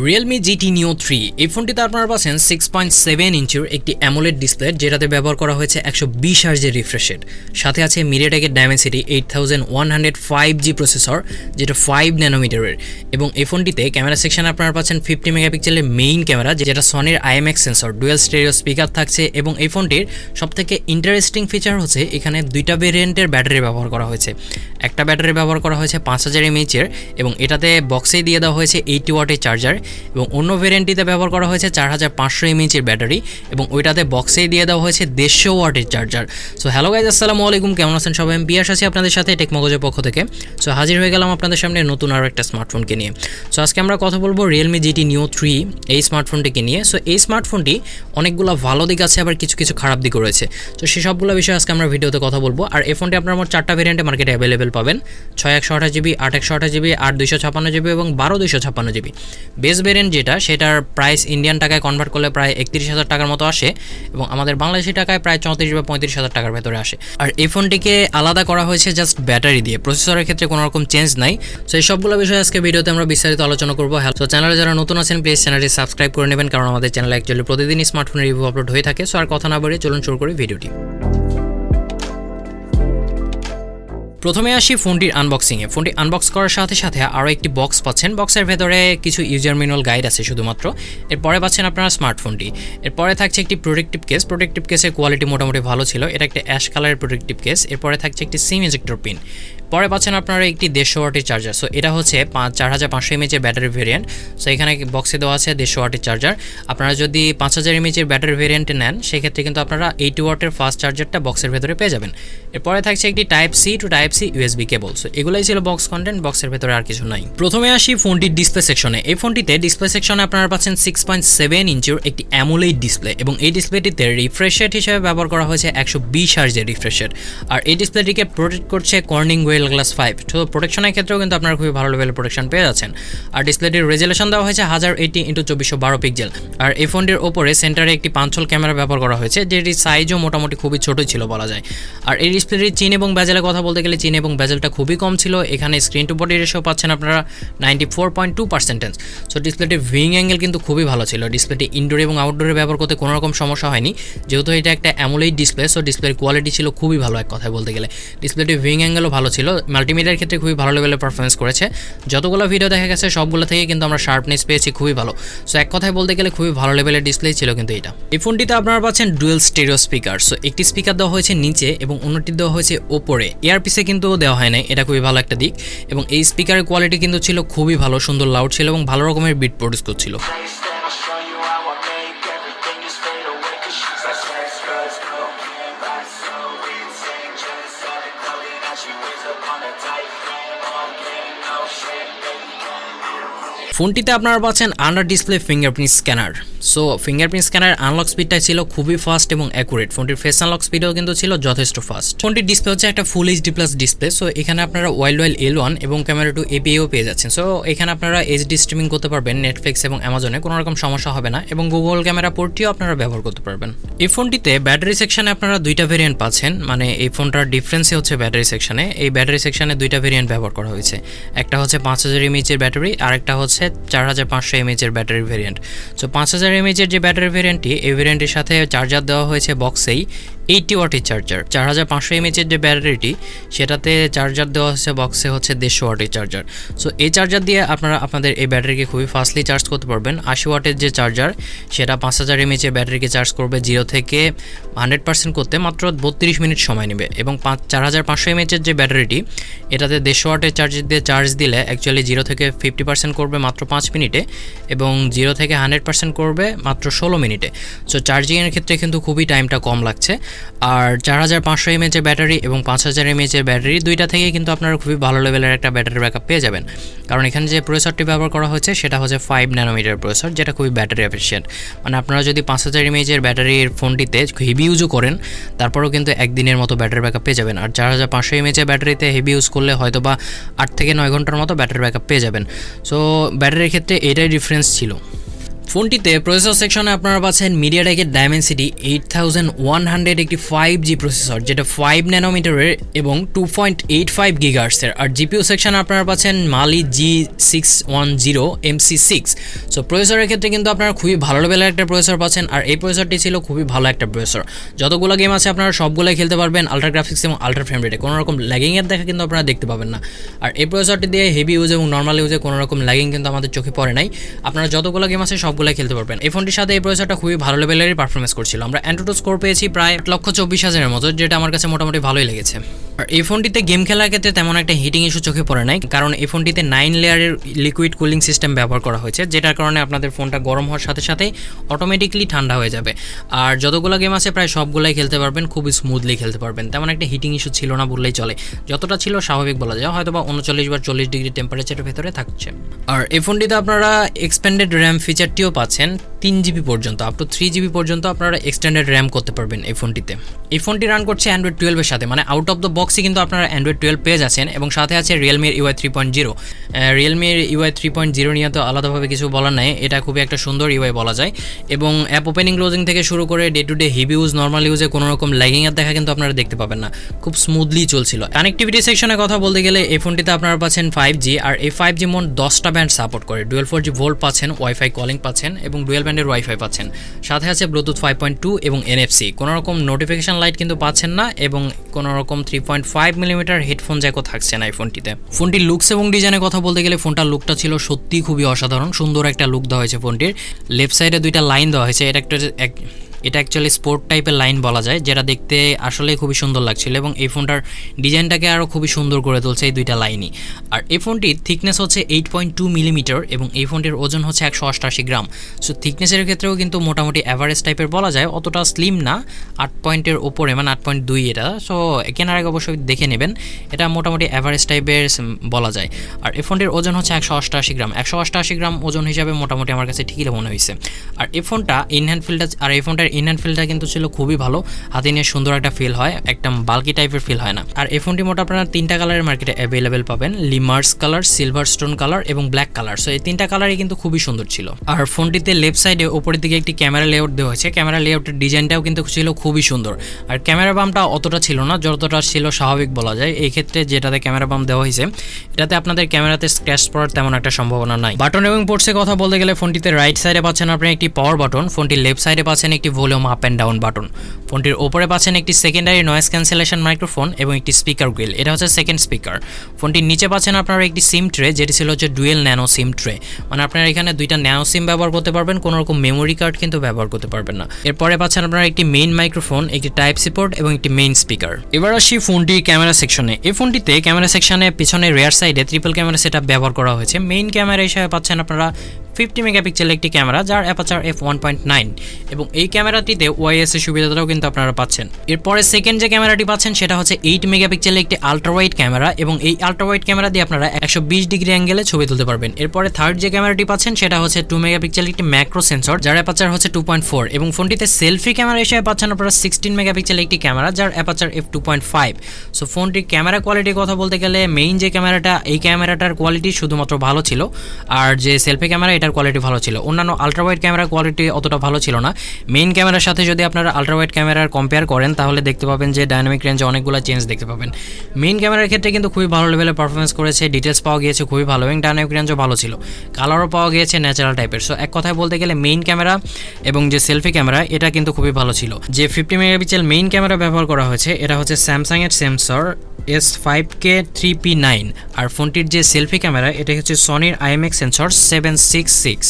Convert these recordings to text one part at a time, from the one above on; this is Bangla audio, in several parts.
Realme GT Neo 3 এই ফোনটিতে আপনারা পাচ্ছেন 6.7 ইঞ্চির একটি AMOLED ডিসপ্লে যেটাতে ব্যবহার করা হয়েছে 120 হার্জের রিফ্রেশ রেট। সাথে আছে MediaTek Dimensity 8105G প্রসেসর যেটা 5 ন্যানোমিটারের এবং এই ফোনটিতে ক্যামেরা সেকশনে আপনারা পাচ্ছেন 50 মেগাপিক্সেলের মেইন ক্যামেরা যেটা সনির IMX sensor, dual stereo speaker থাকছে এবং এই ফোনটির সবথেকে ইন্টারেস্টিং ফিচার হচ্ছে এখানে দুইটা ভেরিয়েন্টের ব্যাটারি ব্যবহার করা হয়েছে। একটা ব্যাটারি ব্যবহার করা হয়েছে 5000 mAh এর এবং এটাতে বক্সেই দিয়ে দেওয়া হয়েছে 80 ওয়াটের চার্জার এবং অন্য ভেরিয়েন্টটিতে ব্যবহার করা হয়েছে 4500 mAh এর ব্যাটারি এবং ওইটাতে বক্সেই দিয়ে দেওয়া হয়েছে 150 ওয়াটের চার্জার। সো হ্যালো গাইজ, আসসালামু আলাইকুম, কেমন আছেন সবাই? আমি পিয়াস আছি আপনাদের সাথে টেকমগজের পক্ষ থেকে। সো হাজির হয়ে গেলাম আপনাদের সামনে নতুন আরও একটা স্মার্টফোনকে নিয়ে। সো আজকে আমরা কথা বলবো Realme GT Neo 3 এই স্মার্টফোনটিকে নিয়ে। সো এই স্মার্টফোনটি অনেকগুলো ভালো দিক আছে, আবার কিছু কিছু খারাপ দিকও রয়েছে। তো সেসবগুলো বিষয়ে আজকে আমরা ভিডিওতে কথা বলবো। আর এই ফোনটি আপনারা মোট 4টা ভেরিয়েন্টে মার্কেটে অ্যাভেলেবেল পাবেন, 6128GB, 8256GB, 8256GB এবং 12256GB। বেস ভেরিয়েন্ট যেটা, সেটার প্রাইস ইন্ডিয়ান টাকায় কনভার্ট করলে প্রায় 31,000 টাকার মতো আসে এবং আমাদের বাংলাদেশি টাকায় প্রায় 34 বা 35,000 টাকার ভেতরে আসে। আর এই ফোনটিকে আলাদা করা হয়েছে জাস্ট ব্যাটারি দিয়ে, প্রসেসরের ক্ষেত্রে কোনো রকম চেঞ্জ নাই। সো এই সবগুলো বিষয়ে আজকে ভিডিওতে আমরা বিস্তারিত আলোচনা করবো। সো চ্যানেলে যারা নতুন আছেন প্লিজ চ্যানেলটি সাবস্ক্রাইব করে নেবেন, কারণ আমাদের চ্যানেলে অ্যাকচুয়ালি প্রতিদিনই স্মার্টফোনের রিভিউ আপলোড হয়ে থাকে। সো আর কথা না বাড়িয়ে চলুন শুরু করি ভিডিওটি। প্রথমে আসি ফোনটির আনবক্সিংয়ে। ফোনটি আনবক্স করার সাথে সাথে আরও একটি বক্স পাচ্ছেন। বক্সের ভেতরে কিছু ইউজার ম্যানুয়াল গাইড আছে শুধুমাত্র। এরপরে পাচ্ছেন আপনারা স্মার্টফোনটি। এরপরে থাকছে একটি প্রোটেক্টিভ কেস। প্রোটেক্টিভ কেসের কোয়ালিটি মোটামুটি ভালো ছিল, এটা একটা অ্যাশ কালারের প্রোটেক্টিভ কেস। এরপরে থাকছে একটি সিম ইজেক্টর পিন। পরে পাচ্ছেন আপনারা একটি 150 ওয়াটের চার্জার। সো এটা হচ্ছে 4500 mAh এর ব্যাটারি ভেরিয়েন্ট। সো এখানে বক্সে দেওয়া আছে 150 ওয়াটের চার্জার। আপনারা যদি 5000 mAh এর ব্যাটারি ভেরিয়েন্টে নেন সেক্ষেত্রে কিন্তু আপনারা 80 ওয়াটের ফাস্ট চার্জারটা বক্সের ভেতরে পেয়ে যাবেন। এরপরে থাকছে একটি type C to type C USB cable. So এগুলাই ছিল বক্স কন্টেন্ট, বক্সের ভেতরে আর কিছু নাই। প্রথমে আসি ফোনটির ডিসপ্লে সেকশনে। এই ফোনটিতে ডিসপ্লে সেকশনে আপনারা পাচ্ছেন 6.7 ইঞ্চির একটি AMOLED ডিসপ্লে এবং এই ডিসপ্লেটিতে রিফ্রেশ রেট হিসেবে ব্যবহার করা হয়েছে 120 হার্জের রিফ্রেশ রেট। আর এই ডিসপ্লেটিকে প্রোটেক্ট করছে কর্নিং গোরিলা গ্লাস 5। তো প্রোটেকশনের ক্ষেত্রেও কিন্তু আপনারা খুবই ভালো লেভেলের প্রোটেকশন পেয়ে যাচ্ছেন। আর ডিসপ্লেটির রেজুলেশন দেওয়া হয়েছে 1080x2412 পিক্সেল। আর এই ফোনটির ওপরে সেন্টারে একটি পাঞ্চল ক্যামেরা ব্যবহার করা হয়েছে, যেটির সাইজও মোটামুটি খুবই ছোট ছিল বলা যায়। আর এই ডিসপ্লেটির চিন এবং বেজেলের কথা বলতে গেলে চিন এবং বেজেলটা খুবই কম ছিল। এখানে স্ক্রিন টু বডি রেশিও পাচ্ছেন আপনারা 94.2%। সো ডিসপ্লেটির ভিউইং অ্যাঙ্গেল কিন্তু খুবই ভালো ছিল। ডিসপ্লেটি ইনডোর এবং আউটডোরে ব্যবহার করতে কোনো রকম সমস্যা হয়নি, যেহেতু এটা একটা AMOLED ডিসপ্লে। সো ডিসপ্লের কোয়ালিটি ছিল খুবই ভালো এক কথায় বলতে গেলে। ডিসপ্লেটির ভিউইং অ্যাঙ্গেলও ভালো ছিল, মাল্টিমিডিয়ার ক্ষেত্রে খুবই ভালো লেভেলের পারফরমেন্স করেছে। যতগুলো ভিডিও দেখা গেছে সবগুলো থেকে কিন্তু আমরা শার্পনেস পেয়েছি খুবই ভালো। সো এক কথায় বলতে গেলে খুবই ভালো লেভেলের ডিসপ্লে ছিল কিন্তু এটা। এই ফোনটিতে আপনারা পাচ্ছেন ডুয়াল স্টেরিও স্পিকার। সো একটি স্পিকার দেওয়া হয়েছে নিচে এবং অন্যটি দেওয়া হয়েছে ওপরে। এয়ারপিসে কিন্তু দেওয়া হয় নাই, এটা খুবই ভালো একটা দিক। এবং এই স্পিকারের কোয়ালিটি কিন্তু ছিল খুবই ভালো, সুন্দর লাউড ছিল এবং ভালো রকমের বিট প্রডিউস করছিল। ফোনটিতে আপনারা পাচ্ছেন under display fingerprint scanner. So fingerprint scanner unlock স্পিডটা ছিল খুবই ফাস্ট এবং অ্যাকুরেট। ফোনটির ফেস আনলক স্পিডও কিন্তু ছিল যথেষ্ট ফাস্ট। ফোনটির ডিসপ্লে হচ্ছে একটা ফুল HD+ ডিসপ্লে। সো এখানে আপনারা ওয়াইল্ড L1 এবং ক্যামেরা 2 APIও পেয়ে যাচ্ছেন। সো এখানে আপনারা HD স্ট্রিমিং করতে পারবেন নেটফ্লিক্স এবং অ্যামাজনে, কোনো রকম সমস্যা হবে না এবং গুগল ক্যামেরা পোর্টটিও আপনারা ব্যবহার করতে পারবেন। এই ফোনটিতে ব্যাটারি সেকশনে আপনারা দুইটা ভেরিয়েন্ট পাচ্ছেন, মানে এই ফোনটার ডিফারেন্সই হচ্ছে ব্যাটারি সেকশনে। এই ব্যাটারি সেকশনে দুইটা ভেরিয়েন্ট ব্যবহার করা হয়েছে, একটা হচ্ছে 5000 mAh এর ব্যাটারি আর একটা হচ্ছে 4500 mAh এর ব্যাটারি ভেরিয়েন্ট। সো 5000 mAh এর যে ব্যাটারি ভেরিয়েন্টটি, এই ভেরিয়েন্টের সাথে চার্জার দেওয়া হয়েছে বক্সেই 80 ওয়াটের চার্জার। 4500 mAh এর যে ব্যাটারিটি, সেটাতে চার্জার দেওয়া হচ্ছে বক্সে হচ্ছে 150 ওয়াটের চার্জার। সো এই চার্জার দিয়ে আপনারা আপনাদের এই ব্যাটারিকে খুবই ফাস্টলি চার্জ করতে পারবেন। 80 ওয়াটের যে চার্জার, সেটা 5000 mAh এর ব্যাটারিকে চার্জ করবে 0 থেকে 100% করতে মাত্র 32 মিনিট সময় নেবে। এবং 4500 mAh এর যে ব্যাটারিটি, এটাতে 150 ওয়াটের চার্জার দিয়ে চার্জ দিলে অ্যাকচুয়ালি 0 থেকে 50% করবে মাত্র 5 মিনিটে এবং 0 থেকে 100% করবে মাত্র 16 মিনিটে। সো চার্জিংয়ের ক্ষেত্রে কিন্তু খুবই টাইমটা কম লাগছে। আর 4500 mAh এর ব্যাটারি এবং 5000 mAh এর ব্যাটারি দুইটা থেকে কিন্তু আপনারা খুবই ভালো লেভেলের একটা ব্যাটারি ব্যাকআপ পেয়ে যাবেন, কারণ এখানে যে প্রসেসরটি ব্যবহার করা হয়েছে সেটা হচ্ছে 5 ন্যানোমিটার প্রসেসর, যেটা খুবই ব্যাটারি এফিশিয়েন্ট। মানে আপনারা যদি 5000 mAh এর ব্যাটারির ফোনটিতে হেভি ইউজও করেন, তারপরেও কিন্তু একদিনের মতো ব্যাটারি ব্যাকআপ পেয়ে যাবেন। আর 4500 mAh এর ব্যাটারিতে হেভি ইউজ করলে হয়তো বা 8 থেকে 9 ঘন্টার মতো ব্যাটারি ব্যাকআপ পেয়ে যাবেন। সো ব্যাটারির ক্ষেত্রে এটাই ডিফারেন্স ছিল। ফোনটিতে প্রসেসর সেকশনে আপনারা পাচ্ছেন মিডিয়াটেকের ডাইমেনসিটি 8100 একটি 5G প্রসেসর, যেটা 5 ন্যানোমিটারের এবং 2.85 গিগাহার্টজের। আর জিপিইউ সেকশনে আপনারা পাচ্ছেন Mali-G610 MC6। সো প্রসেসরের ক্ষেত্রে কিন্তু আপনারা খুবই ভালো লেভেলের একটা প্রসেসর পাচ্ছেন, আর এই প্রসেসরটি ছিল খুবই ভালো একটা প্রসেসর। যতগুলো গেম আছে আপনারা সবগুলোই খেলতে পারবেন আলট্রা গ্রাফিক্স এবং আলট্রা ফ্রেম রেটে, কোনো রকম ল্যাগিংয়ের দেখা কিন্তু আপনারা দেখতে পাবেন না। আর এই প্রসেসরটি দিয়ে হেভি ইউজ এবং নর্মাল ইউজে কোনো রকম ল্যাগিং কিন্তু আমাদের চোখে পড়ে নাই। আপনারা যতগুলো গেম আছে সবগুলাই খেলতে পারবেন। এই ফোনটির সাথে এই প্রসেসরটা খুবই ভালো লেভেলেরই পারফরমেন্স করছিল। আমরা অ্যান্টুটো স্কোর পেয়েছি প্রায় 8,24,000-এর মতো, যেটা আমার কাছে মোটামুটি ভালোই লেগেছে। আর এই ফোনটিতে গেম খেলার ক্ষেত্রে তেমন একটা হিটিং ইস্যু চোখে পড়ে নাই, কারণ এই ফোনটিতে 9 লেয়ারের লিকুইড কুলিং সিস্টেম ব্যবহার করা হয়েছে, যেটার কারণে আপনাদের ফোনটা গরম হওয়ার সাথে সাথে অটোমেটিকলি ঠান্ডা হয়ে যাবে। আর যতগুলো গেম আছে প্রায় সবগুলাই খেলতে পারবেন, খুবই স্মুথলি খেলতে পারবেন। তেমন একটা হিটিং ইস্যু ছিল না বললেই চলে, যতটা ছিল স্বাভাবিক বলা যায়, হয়তো বা 39 বা 40 ডিগ্রি টেম্পারেচারের ভেতরে থাকছে। আর এই ফোনটিতে আপনারা এক্সপেন্ডেড র্যাম ফিচারটিও পাচ্ছেন 3GB পর্যন্ত, আপ টু 3GB পর্যন্ত আপনারা এক্সটেন্ডেড র্যাম করতে পারবেন এই ফোনটিতে। এই ফোনটি রান করছে অ্যান্ড্রয়েড 12-এর সাথে, মানে আউট অফ দ্য বক্সই কিন্তু আপনারা অ্যান্ড্রয়েড 12 পেয়ে যাচ্ছেন, এবং সাথে আছে রিয়েলমির UI 3.0। রিয়েলমির UI 3.0 নিয়ে তো আলাদাভাবে কিছু বলার নাই, এটা খুবই একটা সুন্দর UI বলা যায়। এবং অ্যাপ ওপেনিং ক্লোজিং থেকে শুরু করে day to day heavy use, normal ইউজে কোনো রকম ল্যাগিংয়ের দেখা কিন্তু আপনারা দেখতে পাবেন না, খুব স্মুথলি চলছিল। কানেক্টিভিটি সেকশনে কথা বলতে গেলে এই ফোনটিতে আপনারা পাচ্ছেন 5G, আর এই 5G মোট 10টা ব্যান্ড সাপোর্ট করে। ডুয়েল 4G ভোল্ট পাচ্ছেন, ওয়াইফাই কলিং পাচ্ছেন এবং ডুয়েল ব্যান্ডের ওয়াইফাই পাচ্ছেন। সাথে আছে ব্লুটুথ 5.2 এবং NFC। কোনো রকম নোটিফিকেশন লাইট কিন্তু পাচ্ছেন না, এবং কোনো রকম 3.5 মিলিমিটার হেডফোন জ্যাকও থাকছে না এই ফোনটিতে। ফোনটির লুকস এবং ডিজাইনের কথা বলতে গেলে ফোনটার লুকটা ছিল সত্যি খুবই অসাধারণ, সুন্দর একটা লুক দেওয়া হয়েছে ফোনটির। লেফট সাইডে দুইটা লাইন দেওয়া হয়েছে, এটা অ্যাকচুয়ালি স্পোর্ট টাইপের লাইন বলা যায়, যেটা দেখতে আসলেই খুবই সুন্দর লাগছিল, এবং এই ফোনটার ডিজাইনটাকে আরও খুবই সুন্দর করে তুলছে এই দুইটা লাইনই। আর এই ফোনটির থিকনেস হচ্ছে 8.2 মিলিমিটার এবং এই ফোনটির ওজন হচ্ছে 188 গ্রাম। সো থিকনেসের ক্ষেত্রেও কিন্তু মোটামুটি অ্যাভারেজ টাইপের বলা যায়, অতটা স্লিম না, 8 পয়েন্টের ওপরে, মানে 8.2 এটা। সো কেনার আগে অবশ্যই দেখে নেবেন, এটা মোটামুটি অ্যাভারেজ টাইপের বলা যায়। আর এই ফোনটির ওজন হচ্ছে 188 গ্রাম। 188 গ্রাম ওজন হিসাবে মোটামুটি আমার কাছে ঠিকই মনে হয়েছে। আর এই ফোনটা এই ফোনটার ইনহ্যান্ড ফিলটা কিন্তু ছিল খুবই ভালো, হাতে নিয়ে সুন্দর একটা ফিল হয়, একদম বাল্কি টাইপের ফিল হয় না। আর এই ফোনটি মোট আপনারা 3টা কালারের মার্কেটে অ্যাভেলেবেল পাবেন, লিমার্স কালার, সিলভার স্টোন কালার এবং ব্ল্যাক কালার। সো এই 3টা কালারই কিন্তু খুবই সুন্দর ছিল। আর ফোনটিতে লেফট সাইডে উপরের দিকে একটি ক্যামেরা লেআউট দেওয়া হয়েছে, ক্যামেরা লেআউটের ডিজাইনটাও কিন্তু ছিল খুবই সুন্দর। আর ক্যামেরা বামটা অতটা ছিল না, যতটা ছিল স্বাভাবিক বলা যায়। এই ক্ষেত্রে যেটাতে ক্যামেরা বাম দেওয়া হয়েছে, এটাতে আপনাদের ক্যামেরাতে স্ক্র্যাচ পড়ার তেমন একটা সম্ভাবনা নাই। বাটন এবং পোর্টসের কথা বলতে গেলে ফোনটিতে রাইট সাইডে পাচ্ছেন আপনি একটি পাওয়ার বাটন, ফোনটির লেফট সাইডে পাচ্ছেন একটি volume up and down button. ফোনটির ওপরে পাচ্ছেন একটি সেকেন্ডারি নয়েজ ক্যান্সেলেশন মাইক্রোফোন এবং একটি স্পিকার গ্রিল, এটা হচ্ছে সেকেন্ড স্পিকার। ফোনটির নিচে পাচ্ছেন আপনারা একটি সিম ট্রে, যেটি ছিল হচ্ছে ডুয়েল ন্যানো সিম ট্রে, মানে আপনারা এখানে দুইটা ন্যানো সিম ব্যবহার করতে পারবেন, কোনো রকম মেমোরি কার্ড কিন্তু ব্যবহার করতে পারবেন না। এরপরে পাচ্ছেন আপনারা একটি মেইন মাইক্রোফোন, একটি টাইপ সি পোর্ট এবং একটি মেইন স্পিকার। এবার আসি ফোনটির ক্যামেরা সেকশনে। এই ফোনটিতে ক্যামেরা সেকশনে পিছনে রেয়ার সাইডে ট্রিপল ক্যামেরা সেটআপ ব্যবহার করা হয়েছে। মেইন ক্যামেরা হিসেবে পাচ্ছেন আপনারা 50 মেগাপিক্সেলের একটি ক্যামেরা, যার অ্যাপারচার f1.9, এবং এই ক্যামেরাটিতে ওআইএস এর সুবিধাটাও কিন্তু আপনারা পাচ্ছেন। এরপরে সেকেন্ড যে ক্যামেরাটি পাচ্ছেন সেটা হচ্ছে 8 মেগাপিক্সেলের একটি আলট্রা ওয়াইড ক্যামেরা, এবং এই আলট্রা ওয়াইড ক্যামেরা দিয়ে আপনারা 120 ডিগ্রি অ্যাঙ্গেলে ছবি তুলতে পারবেন। এরপরে থার্ড যে ক্যামেরাটি পাচ্ছেন সেটা হচ্ছে 2 মেগাপিক্সেলের একটি ম্যাক্রো সেন্সর, যার অ্যাপারচার হচ্ছে 2.4, এবং ফোনটিতে সেলফি ক্যামেরা হিসেবে পাচ্ছেন আপনারা 16 মেগাপিক্সেলের একটি ক্যামেরা, যার অ্যাপারচার f2.5। সো ফোনটির ক্যামেরা কোয়ালিটির কথা বলতে গেলে মেইন যে ক্যামেরাটা, এই ক্যামেরাটার কোয়ালিটি শুধুমাত্র ভালো ছিল, আর যে সেলফি ক্যামেরা এটার কোয়ালিটি ভালো ছিল। অন্যান্য আলট্রা ওয়াইড ক্যামেরার কোয়ালিটি অতটা ভালো ছিল না। মেইন ক্যামেরার সাথে যদি আপনারা আলট্রা ওয়াইড ক্যামেরার কম্পেয়ার করেন, তাহলে দেখতে পাবেন যে ডাইনামিক রেঞ্জে অনেকগুলো চেঞ্জ দেখতে পাবেন। মেইন ক্যামেরার ক্ষেত্রে কিন্তু খুবই ভালো লেভেলের পারফরমেন্স করেছে, ডিটেলস পাওয়া গিয়েছে খুবই ভালো, এবং ডাইনামিক রেঞ্জও ভালো ছিল, কালারও পাওয়া গিয়েছে ন্যাচারাল টাইপের। সো এক কথায় বলতে গেলে মেইন ক্যামেরা এবং যে সেলফি ক্যামেরা এটা কিন্তু খুবই ভালো ছিল। যে 50 মেগাপিক্সেল মেইন ক্যামেরা ব্যবহার করা হয়েছে, এটা হচ্ছে স্যামসাং এর সেন্সর S5K 3P9, আর ফোনটির যে সেলফি ক্যামেরা এটা হচ্ছে সনির IMX সেন্সর 766।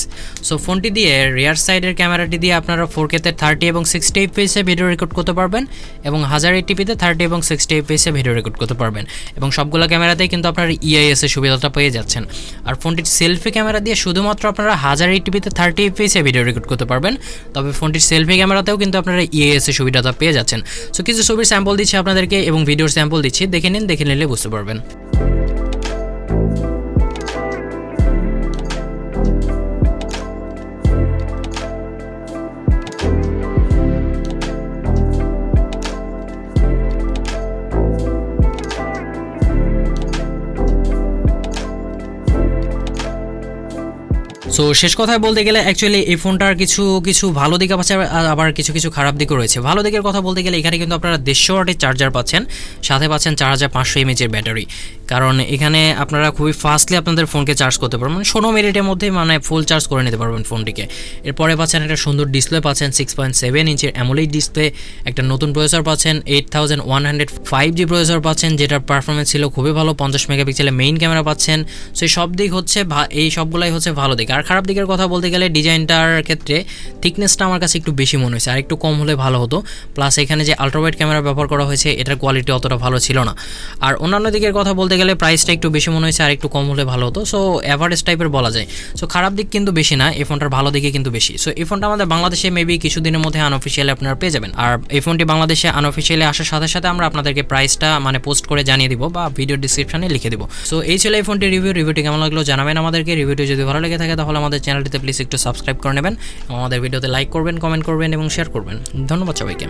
সো ফোনটি দিয়ে রিয়ার সাইডের ক্যামেরাটি দিয়ে আপনারা 4K তে 30 এবং 60 fps এ ভিডিও রেকর্ড করতে পারবেন, এবং 1080p তে 30 এবং 60 fps এ ভিডিও রেকর্ড করতে পারবেন, এবং সবগুলো ক্যামেরাতেই কিন্তু আপনারা EIS এর সুবিধাটা পেয়ে যাচ্ছেন। আর ফোনটির সেলফি ক্যামেরা দিয়ে শুধুমাত্র আপনারা 1080p তে 30 fps এ ভিডিও রেকর্ড করতে পারবেন, তবে ফোনটির সেলফি ক্যামেরাতেও কিন্তু আপনারা EIS এর সুবিধাটা পেয়ে যাচ্ছেন। সো কিছু ছবির স্যাম্পল দিচ্ছি আপনাদেরকে এবং ভিডিওর স্যাম্পল দিচ্ছি, দেখে নিন, দেখে নিলে বুঝতে পারবেন। সো সো শেষ কথায় বলতে গেলে অ্যাকচুয়ালি এই ফোনটার কিছু ভালো দিক আছে, আবার কিছু খারাপ দিকও রয়েছে। ভালো দিকের কথা বলতে গেলে এখানে কিন্তু আপনারা 150 ওয়াটের চার্জার পাচ্ছেন, সাথে পাচ্ছেন 4500 এমএএইচের ব্যাটারি। কারণ এখানে আপনারা খুবই ফাস্টলি আপনাদের ফোনকে চার্জ করতে পারবেন, 16 মিনিটের মধ্যে মানে ফুল চার্জ করে নিতে পারবেন ফোনটিকে। এরপরে পাচ্ছেন একটা সুন্দর ডিসপ্লে পাচ্ছেন, 6.7 ইঞ্চের অ্যামোলেড ডিসপ্লে, একটা নতুন প্রসেসর পাচ্ছেন, 8105G প্রসেসর পাচ্ছেন, যেটার পারফরমেন্স ছিল খুবই ভালো, 50 মেগাপিক্সেলের মেইন ক্যামেরা পাচ্ছেন। সো এই সব দিক হচ্ছে এই সবগুলাই হচ্ছে ভালো দিক। আর খারাপ দিকের কথা বলতে গেলে ডিজাইনটার ক্ষেত্রে থিকনেসটা আমার কাছে একটু বেশি মনে হয়েছে, আর একটু কম হলে ভালো হতো। প্লাস এখানে যে আলট্রাওয়াইড ক্যামেরা ব্যবহার করা হয়েছে এটার কোয়ালিটি অতটা ভালো ছিল না। আর অন্যান্য দিকের কথা বলতে গেলে প্রাইসটা একটু বেশি মনে হয়েছে, আর একটু কম হলে ভালো হতো। সো অ্যাভারেজ টাইপের বলা যায়। সো খারাপ দিক কিন্তু বেশি না, এই ফোনটার ভালো দিকে কিন্তু বেশি। সো এই ফোনটা আমাদের বাংলাদেশে মেবি কিছুদিনের মধ্যে আনঅফিসিয়ালি আপনারা পেয়ে যাবেন। আর এই ফোনটি বাংলাদেশে আনঅফিসিয়ালি আসার সাথে সাথে আমরা আপনাদেরকে প্রাইসটা মানে পোস্ট করে জানিয়ে দিব বা ভিডিও ডিসক্রিপশনে লিখে দিব। সো এই ছিল এই ফোনটির রিভিউটি কেমন লাগলো জানাবেন আমাদেরকে। রিভিউটি যদি ভালো লেগে থাকে তাহলে আমাদের চ্যানেলটিতে প্লিজ একটু সাবস্ক্রাইব করে নেবেন, আমাদের ভিডিওতে লাইক করবেন, কমেন্ট করবেন এবং শেয়ার করবেন। ধন্যবাদ সবাইকে।